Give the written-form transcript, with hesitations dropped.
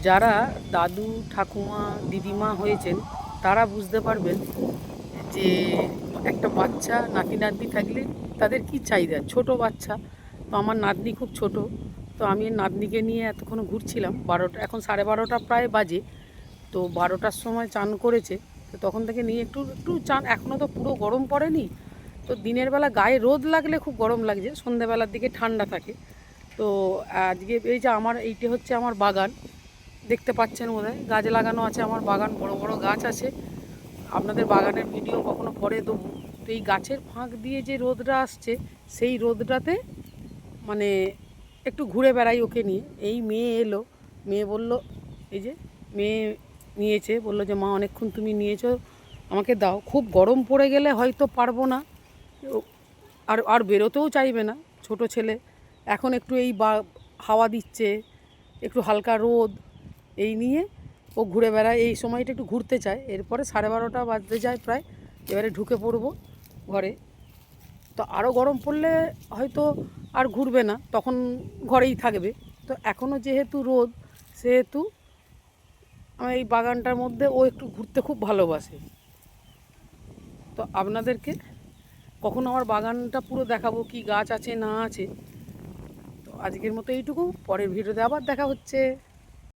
যারা দাদু ঠাকুমা দিদিমা হয়েছেন তারা বুঝতে পারবেন যে একটা বাচ্চা নাতি নাতনি থাকলে তাদের কি চাহিদা। ছোট বাচ্চা তো আমার নাতনি খুব ছোট, তো আমি নাতনিকে নিয়ে এতক্ষণ ঘুরছিলাম। 12টা, এখন 12:30 প্রায় বাজে। তো 12টার সময় চান করেছে, তো তখন থেকে নিয়ে একটু একটু চান, এখনও তো পুরো গরম পড়েনি। তো দিনের বেলা গায়ে রোদ লাগলে খুব গরম লাগছে, সন্ধ্যেবেলার দিকে ঠান্ডা থাকে। তো আজকে এই যে এইটা হচ্ছে আমার বাগান, দেখতে পাচ্ছেন বোধহয় গাছ লাগানো আছে আমার বাগান, বড় বড় গাছ আছে। আপনাদের বাগানের ভিডিও কখনো পরে দেবো। তো এই গাছের ফাঁক দিয়ে যে রোদটা আসছে, সেই রোদটাতে মানে একটু ঘুরে বেড়াই ওকে নিয়ে। এই মেয়ে এলো, মেয়ে বলল, এই যে মেয়ে নিয়েছে, বললো যে মা অনেকক্ষণ তুমি নিয়েছো, আমাকে দাও। খুব গরম পড়ে গেলে হয়তো পারবো না, আর আর বেরোতেও চাইবে না ছোট ছেলে। এখন একটু এই হাওয়া দিচ্ছে, একটু হালকা রোদ, এই নিয়ে ও ঘুরে বেড়ায়। এই সময়টা একটু ঘুরতে চায়। এরপরে 12:30 বাজতে যায় প্রায়, এবারে ঢুকে পড়বো ঘরে। তো আরও গরম পড়লে হয়তো আর ঘুরবে না, তখন ঘরেই থাকবে। তো এখনও যেহেতু রোদ, সেহেতু আমার এই বাগানটার মধ্যে ও একটু ঘুরতে খুব ভালোবাসে। তো আপনাদেরকে কখনো আমার বাগানটা পুরো দেখাবো, কি গাছ আছে না আছে। তো আজকের মতো এইটুকু, পরের ভিডিওতে আবার দেখা হচ্ছে।